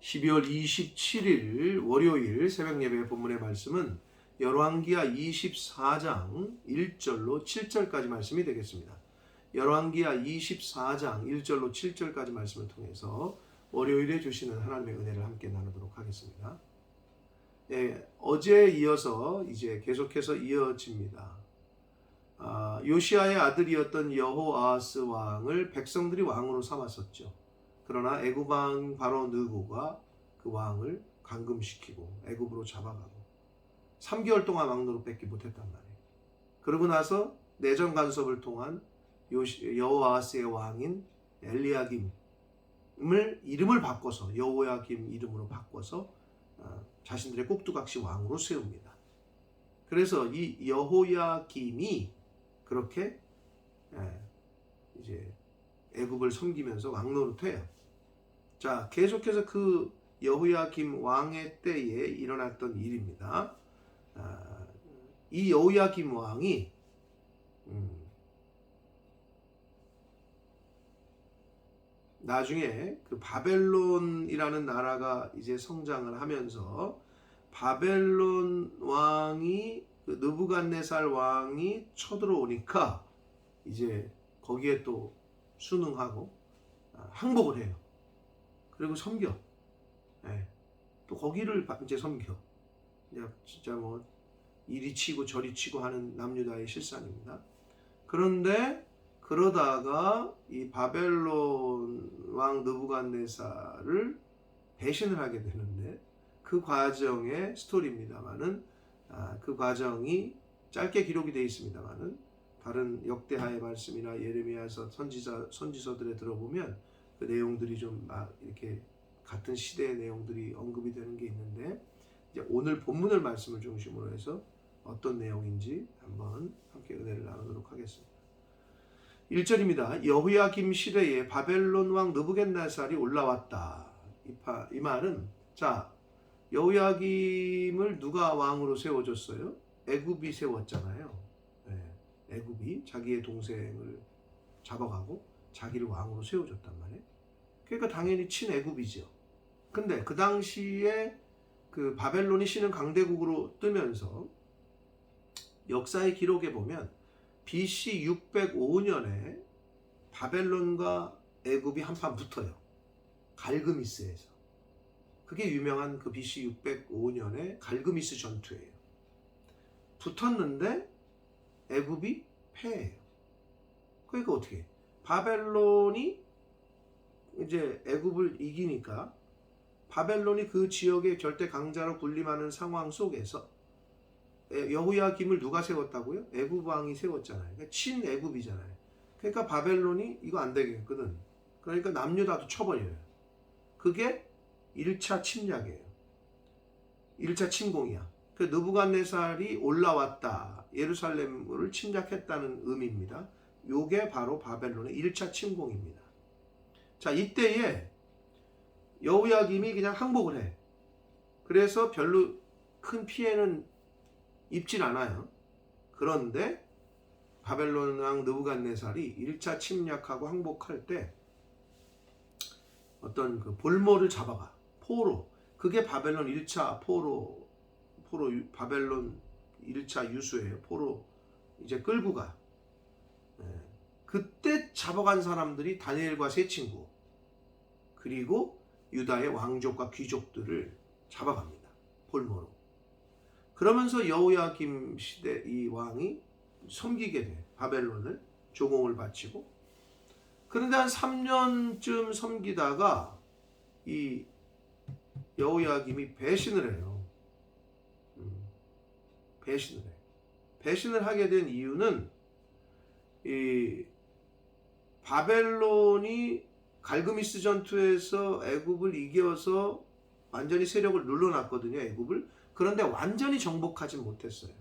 12월 27일 월요일 새벽 예배 본문의 말씀은 열왕기하 24장 1절로 7절까지 말씀이 되겠습니다. 열왕기하 24장 1절로 7절까지 말씀을 통해서 월요일에 주시는 하나님의 은혜를 함께 나누도록 하겠습니다. 어제에 이어서 이제 계속해서 이어집니다. 요시아의 아들이었던 여호아하스 왕을 백성들이 왕으로 삼았었죠. 그러나 애굽 왕 바로 느고가 그 왕을 감금시키고 애굽으로 잡아가고 3개월 동안 왕노릇 뺏기 못했단 말이에요. 그러고 나서 내정 간섭을 통한 여호아하스의 왕인 엘리야김을 이름을 바꿔서 여호야김 이름으로 바꿔서 자신들의 꼭두각시 왕으로 세웁니다. 그래서 이 여호야김이 그렇게 이제 애굽을 섬기면서 왕노릇해요. 자, 계속해서 그 여호야김 왕의 때에 일어났던 일입니다. 이 여호야김 왕이 나중에 그 바벨론이라는 나라가 이제 성장을 하면서 바벨론 왕이 그 느부갓네살 왕이 쳐들어오니까 이제 거기에 또 순응하고 항복을 해요. 그리고 섬겨. 또 거기를 이제 섬겨. 진짜 뭐 이리 치고 저리 치고 하는 남유다의 실상입니다. 그런데 그러다가 이 바벨론 왕 느부갓네살을 배신을 하게 되는데 그 과정의 스토리입니다만은 그 과정이 짧게 기록이 되어 있습니다만은 다른 역대하의 말씀이나 예레미야서 선지서들에 들어보면 그 내용들이 좀 막 이렇게 같은 시대의 내용들이 언급이 되는 게 있는데 이제 오늘 본문을 말씀을 중심으로 해서 어떤 내용인지 한번 함께 은혜를 나누도록 하겠습니다. 1절입니다. 여호야김 시대에 바벨론 왕 느부갓네살이 올라왔다. 이 말은 자 여호야김을 누가 왕으로 세워줬어요? 애굽이 세웠잖아요. 애굽이 자기의 동생을 잡아가고 자기를 왕으로 세워줬단 말이에요. 그러니까 당연히 친애굽이죠. 근데 그 당시에 그 바벨론이 신은 강대국으로 뜨면서 역사의 기록에 보면 BC 605년에 바벨론과 애굽이 한판 붙어요. 갈그미스에서. 그게 유명한 그 BC 605년에 갈그미스 전투예요. 붙었는데 애굽이 패해요. 그러니까 어떻게 해? 바벨론이 이제 애굽을 이기니까 바벨론이 그 지역의 절대 강자로 군림하는 상황 속에서 여호야김을 누가 세웠다고요? 애굽 왕이 세웠잖아요. 그러니까 친애굽이잖아요. 그러니까 바벨론이 이거 안 되겠거든. 그러니까 남유다도 쳐버려요. 그게 1차 침략이에요. 1차 침공이야. 그 느부갓네살이 올라왔다. 예루살렘을 침략했다는 의미입니다. 요게 바로 바벨론의 1차 침공입니다. 자, 이때에 여호야김이 그냥 항복을 해. 그래서 별로 큰 피해는 입질 않아요. 그런데 바벨론 왕 느부갓네살이 1차 침략하고 항복할 때 어떤 그 볼모를 잡아가. 포로. 그게 바벨론 1차 포로 바벨론 1차 유수예요. 포로 이제 끌고 가. 그때 잡아간 사람들이 다니엘과 세 친구 그리고 유다의 왕족과 귀족들을 잡아갑니다. 볼모로. 그러면서 여호야김 시대 이 왕이 섬기게 돼. 바벨론을 조공을 바치고. 그런데 한 3년쯤 섬기다가 이 여호야김이 배신을 해요. 배신을 해. 배신을 하게 된 이유는 이 바벨론이 갈그미스 전투에서 애굽을 이겨서 완전히 세력을 눌러놨거든요. 애굽을. 그런데 완전히 정복하지 못했어요.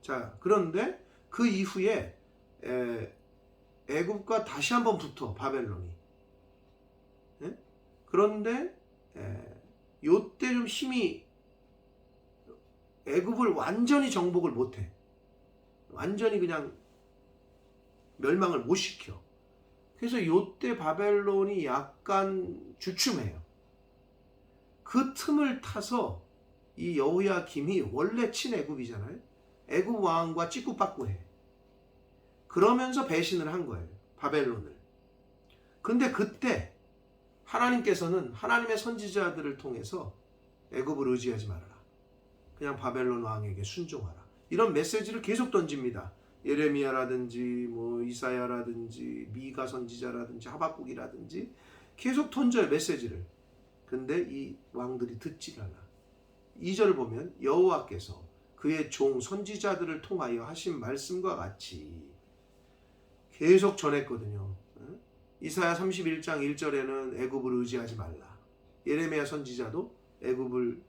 자, 그런데 그 이후에 애굽과 다시 한번 붙어 바벨론이. 그런데 요때 좀 힘이 애굽을 완전히 정복을 못해. 완전히 그냥 멸망을 못 시켜. 그래서 요때 바벨론이 약간 주춤해요. 그 틈을 타서 이 여호야김이 원래 친애굽이잖아요. 애굽 왕과 찌꾸빠꾸해. 그러면서 배신을 한 거예요. 바벨론을. 근데 그때 하나님께서는 하나님의 선지자들을 통해서 애굽을 의지하지 말아라. 그냥 바벨론 왕에게 순종하라. 이런 메시지를 계속 던집니다. 예레미야라든지 뭐 이사야라든지 미가 선지자라든지 하박국이라든지 계속 던져요, 메시지를. 근데 이 왕들이 듣질 않아. 2절을 보면 여호와께서 그의 종 선지자들을 통하여 하신 말씀과 같이 계속 전했거든요. 이사야 31장 1절에는 애굽을 의지하지 말라. 예레미야 선지자도 애굽을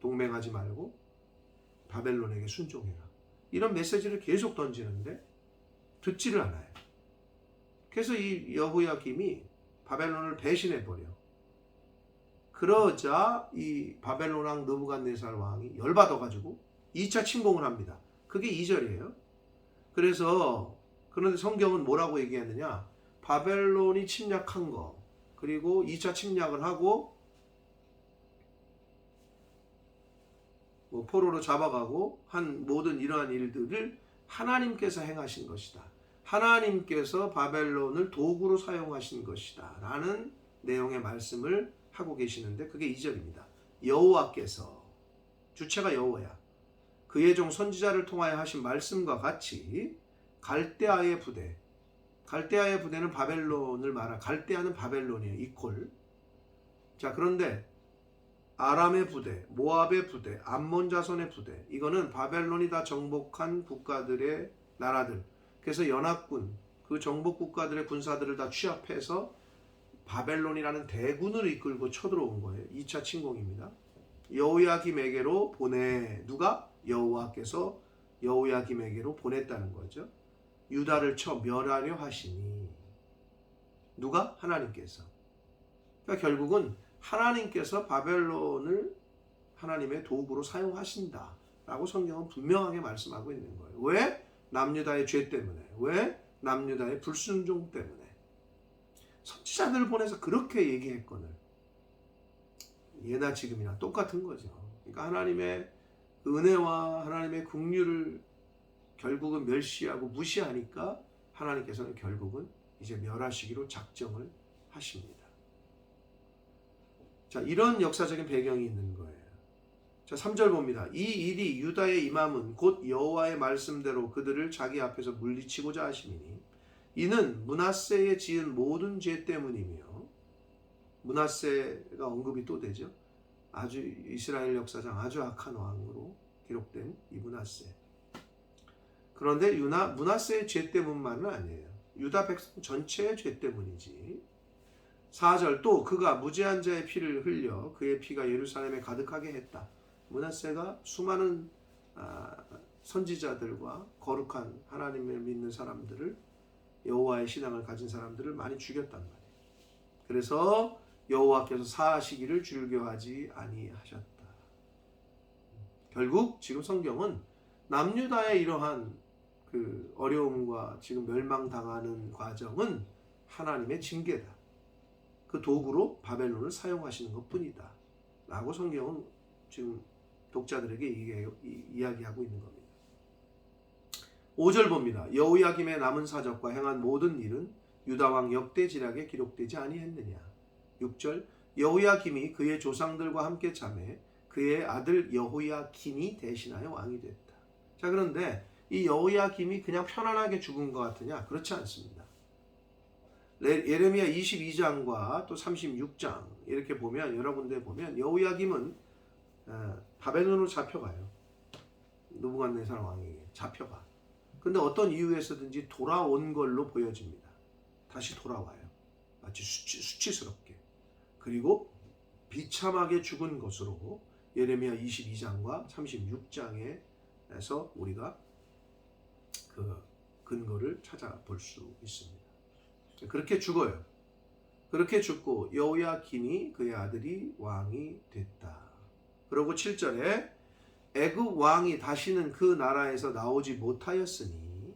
동맹하지 말고 바벨론에게 순종해라. 이런 메시지를 계속 던지는데 듣지를 않아요. 그래서 이 여호야김이 바벨론을 배신해버려. 그러자 이 바벨론 왕 느부갓네살 왕이 열받아가지고 2차 침공을 합니다. 그게 2절이에요. 그런데 성경은 뭐라고 얘기했느냐? 바벨론이 침략한 거, 그리고 2차 침략을 하고 포로로 잡아가고 한 모든 이러한 일들을 하나님께서 행하신 것이다. 하나님께서 바벨론을 도구로 사용하신 것이다. 라는 내용의 말씀을 하고 계시는데 그게 2절입니다. 여호와께서, 주체가 여호와야, 그의 종 선지자를 통하여 하신 말씀과 같이 갈대아의 부대, 갈대아의 부대는 바벨론을 말하, 갈대아는 바벨론이에요. 이콜. 자, 그런데 아람의 부대, 모압의 부대, 암몬 자손의 부대, 이거는 바벨론이 다 정복한 국가들의 나라들. 그래서 연합군, 그 정복 국가들의 군사들을 다 취합해서 바벨론이라는 대군을 이끌고 쳐들어온 거예요. 2차 침공입니다. 여호야김에게로 보내. 누가? 여호와께서 여호야김에게로 보냈다는 거죠. 유다를 쳐 멸하려 하시니. 누가? 하나님께서. 그러니까 결국은 하나님께서 바벨론을 하나님의 도구로 사용하신다 라고 성경은 분명하게 말씀하고 있는 거예요. 왜? 남유다의 죄 때문에. 왜? 남유다의 불순종 때문에. 선지자들을 보내서 그렇게 얘기했거늘. 예나 지금이나 똑같은 거죠. 그러니까 하나님의 은혜와 하나님의 긍휼을 결국은 멸시하고 무시하니까 하나님께서는 결국은 이제 멸하시기로 작정을 하십니다. 자, 이런 역사적인 배경이 있는 거예요. 자, 3절 봅니다. 이 일이 유다에 임함은 곧 여호와의 말씀대로 그들을 자기 앞에서 물리치고자 하심이니 이는 므낫세에 지은 모든 죄 때문이며, 므낫세가 언급이 또 되죠. 아주 이스라엘 역사상 아주 악한 왕으로 기록된 이 므낫세. 그런데 므낫세의 죄 때문만은 아니에요. 유다 백성 전체의 죄 때문이지. 4절 또 그가 무죄한 자의 피를 흘려 그의 피가 예루살렘에 가득하게 했다. 므낫세가 수많은 선지자들과 거룩한 하나님을 믿는 사람들을, 여호와의 신앙을 가진 사람들을 많이 죽였단 말이에요. 그래서 여호와께서 사하시기를 즐겨하지 아니하셨다. 결국 지금 성경은 남유다의 이러한 그 어려움과 지금 멸망당하는 과정은 하나님의 징계다. 그 도구로 바벨론을 사용하시는 것뿐이다 라고 성경은 지금 독자들에게 이야기하고 있는 겁니다. 5절 봅니다. 여호야김의 남은 사적과 행한 모든 일은 유다왕 역대지략에 기록되지 아니했느냐. 6절 여호야김이 그의 조상들과 함께 잠에 그의 아들 여호야킨이 대신하여 왕이 됐다. 자, 그런데 이 여호야김이 그냥 편안하게 죽은 것 같으냐? 그렇지 않습니다. 예레미야 22장과 또 36장 이렇게 보면, 여러 군데 보면 여호야김은 바벨론으로 잡혀가요. 느부갓네살 왕에게 잡혀가. 근데 어떤 이유에서든지 돌아온 걸로 보여집니다. 다시 돌아와요. 마치 수치스럽게. 그리고 비참하게 죽은 것으로 예레미야 22장과 36장에서 우리가 그 근거를 찾아볼 수 있습니다. 그렇게 죽어요. 그렇게 죽고 여호야킨이 그의 아들이 왕이 됐다. 그리고 7절에 애굽 왕이 다시는 그 나라에서 나오지 못하였으니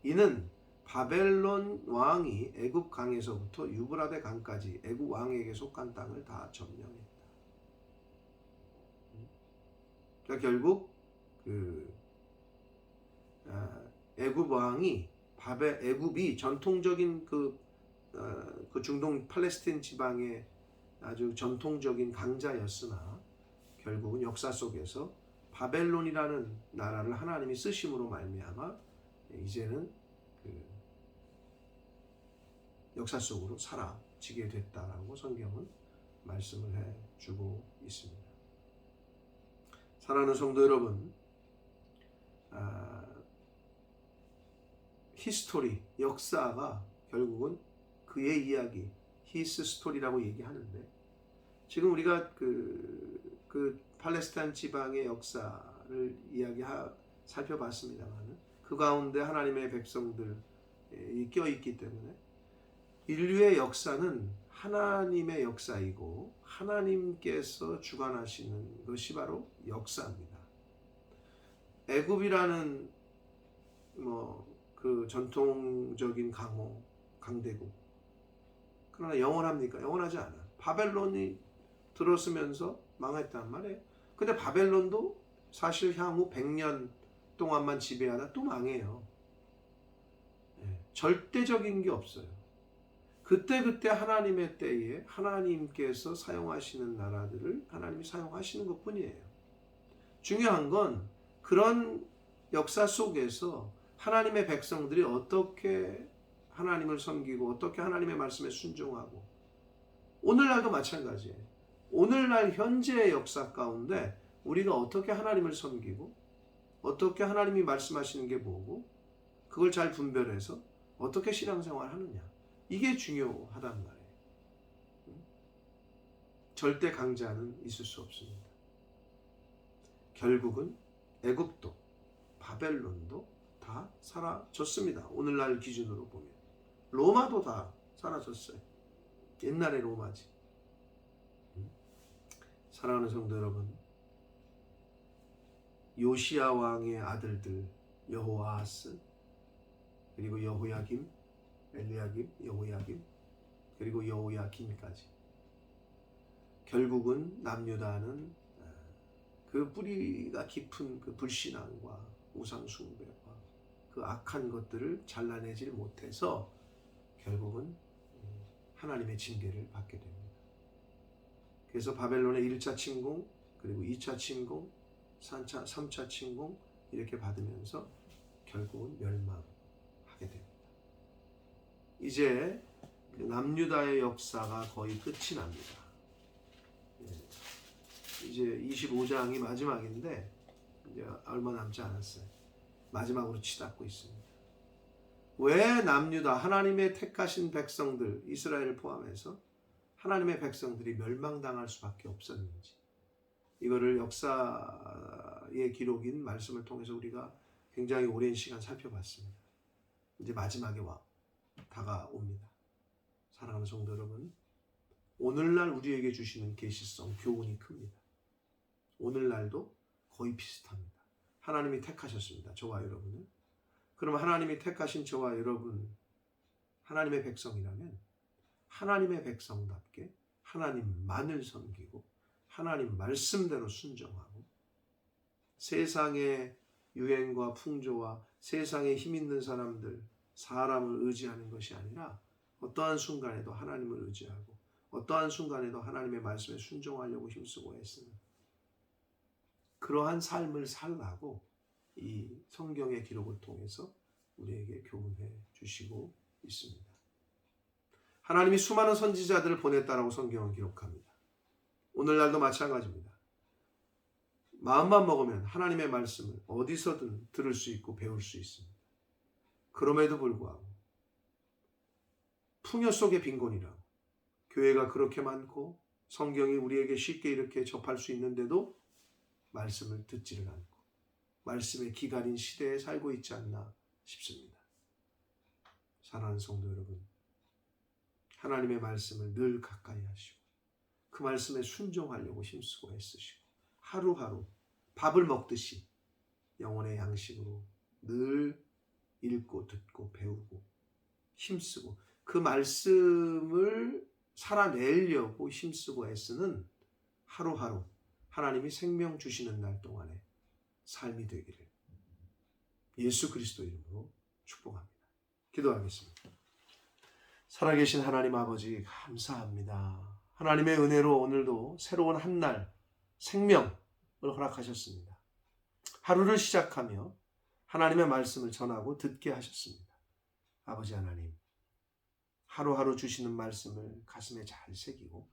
이는 바벨론 왕이 애굽 강에서부터 유브라데 강까지 애굽 왕에게 속한 땅을 다 점령했다. 그러니까 결국 애굽 왕이 애굽이 전통적인 그 중동 팔레스틴 지방의 아주 전통적인 강자였으나 결국은 역사 속에서 바벨론이라는 나라를 하나님이 쓰심으로 말미암아 이제는 역사 속으로 사라지게 됐다라고 성경은 말씀을 해주고 있습니다. 사랑하는 성도 여러분, 히스토리, 역사가 결국은 그의 이야기, 히스 스토리라고 얘기하는데, 지금 우리가 그 팔레스타인 지방의 역사를 살펴봤습니다만, 그 가운데 하나님의 백성들이 껴있기 때문에 인류의 역사는 하나님의 역사이고 하나님께서 주관하시는 것이 바로 역사입니다. 애굽이라는 그 전통적인 강대국, 그러나 영원합니까? 영원하지 않아. 바벨론이 들어서면서 망했단 말이에요. 근데 바벨론도 사실 향후 100년 동안만 지배하다 또 망해요. 절대적인 게 없어요. 그때 하나님의 때에 하나님께서 사용하시는 나라들을 하나님이 사용하시는 것 뿐이에요. 중요한 건 그런 역사 속에서 하나님의 백성들이 어떻게 하나님을 섬기고 어떻게 하나님의 말씀에 순종하고, 오늘날도 마찬가지예요. 오늘날 현재의 역사 가운데 우리가 어떻게 하나님을 섬기고 어떻게 하나님이 말씀하시는 게 뭐고 그걸 잘 분별해서 어떻게 신앙생활 하느냐, 이게 중요하단 말이에요. 절대 강자는 있을 수 없습니다. 결국은 애굽도 바벨론도 다 사라졌습니다. 오늘날 기준으로 보면 로마도 다 사라졌어요. 옛날의 로마지. 사랑하는 성도 여러분, 요시야 왕의 아들들 여호아하스, 그리고 여호야김, 엘리야김, 여호야김, 그리고 여호야김까지, 결국은 남유다는 그 뿌리가 깊은 그 불신앙과 우상숭배와 그 악한 것들을 잘라내질 못해서 결국은 하나님의 징계를 받게 됩니다. 그래서 바벨론의 1차 침공, 그리고 2차 침공, 3차 침공 이렇게 받으면서 결국은 멸망하게 됩니다. 이제 남유다의 역사가 거의 끝이 납니다. 이제 25장이 마지막인데 이제 얼마 남지 않았어요. 마지막으로 치닫고 있습니다. 왜 남유다, 하나님의 택하신 백성들, 이스라엘을 포함해서 하나님의 백성들이 멸망당할 수밖에 없었는지, 이거를 역사의 기록인 말씀을 통해서 우리가 굉장히 오랜 시간 살펴봤습니다. 이제 마지막에 다가옵니다. 사랑하는 성도 여러분, 오늘날 우리에게 주시는 계시성, 교훈이 큽니다. 오늘날도 거의 비슷합니다. 하나님이 택하셨습니다. 저와 여러분을. 그럼 하나님이 택하신 저와 여러분, 하나님의 백성이라면 하나님의 백성답게 하나님만을 섬기고 하나님 말씀대로 순종하고, 세상의 유행과 풍조와 세상에 힘 있는 사람을 의지하는 것이 아니라 어떠한 순간에도 하나님을 의지하고 어떠한 순간에도 하나님의 말씀에 순종하려고 힘쓰고 애쓰는 그러한 삶을 살라고 이 성경의 기록을 통해서 우리에게 교훈해 주시고 있습니다. 하나님이 수많은 선지자들을 보냈다라고 성경은 기록합니다. 오늘날도 마찬가지입니다. 마음만 먹으면 하나님의 말씀을 어디서든 들을 수 있고 배울 수 있습니다. 그럼에도 불구하고 풍요 속의 빈곤이라고, 교회가 그렇게 많고 성경이 우리에게 쉽게 이렇게 접할 수 있는데도 말씀을 듣지를 않고 말씀의 기갈인 시대에 살고 있지 않나 싶습니다. 사랑하는 성도 여러분, 하나님의 말씀을 늘 가까이 하시고 그 말씀에 순종하려고 힘쓰고 애쓰시고 하루하루 밥을 먹듯이 영혼의 양식으로 늘 읽고 듣고 배우고 힘쓰고 그 말씀을 살아내려고 힘쓰고 애쓰는 하루하루 하나님이 생명 주시는 날 동안의 삶이 되기를 예수 그리스도 이름으로 축복합니다. 기도하겠습니다. 살아계신 하나님 아버지 감사합니다. 하나님의 은혜로 오늘도 새로운 한 날 생명을 허락하셨습니다. 하루를 시작하며 하나님의 말씀을 전하고 듣게 하셨습니다. 아버지 하나님, 하루하루 주시는 말씀을 가슴에 잘 새기고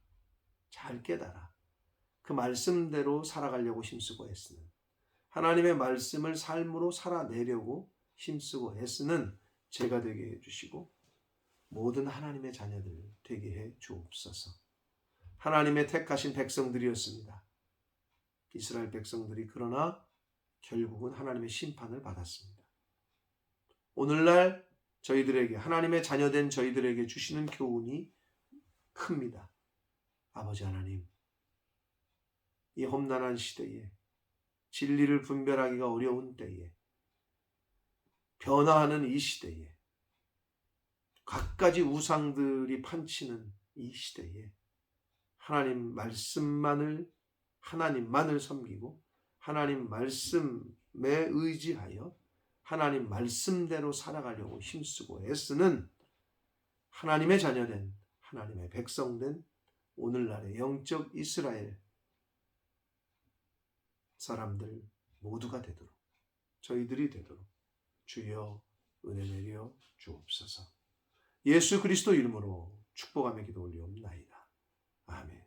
잘 깨달아 그 말씀대로 살아가려고 힘쓰고 애쓰는 하나님의 말씀을 삶으로 살아내려고 힘쓰고 애쓰는 제가 되게 해주시고 모든 하나님의 자녀들 되게 해 주옵소서. 하나님의 택하신 백성들이었습니다. 이스라엘 백성들이 그러나 결국은 하나님의 심판을 받았습니다. 오늘날 저희들에게 하나님의 자녀된 저희들에게 주시는 교훈이 큽니다. 아버지 하나님, 이 험난한 시대에 진리를 분별하기가 어려운 때에 변화하는 이 시대에 갖가지 우상들이 판치는 이 시대에 하나님만을 섬기고 하나님 말씀에 의지하여 하나님 말씀대로 살아가려고 힘쓰고 애쓰는 하나님의 자녀된 하나님의 백성된 오늘날의 영적 이스라엘 사람들 모두가 되도록 저희들이 되도록 주여 은혜 내려 주옵소서. 예수 그리스도 이름으로 축복하며 기도 올리옵나이다. 아멘.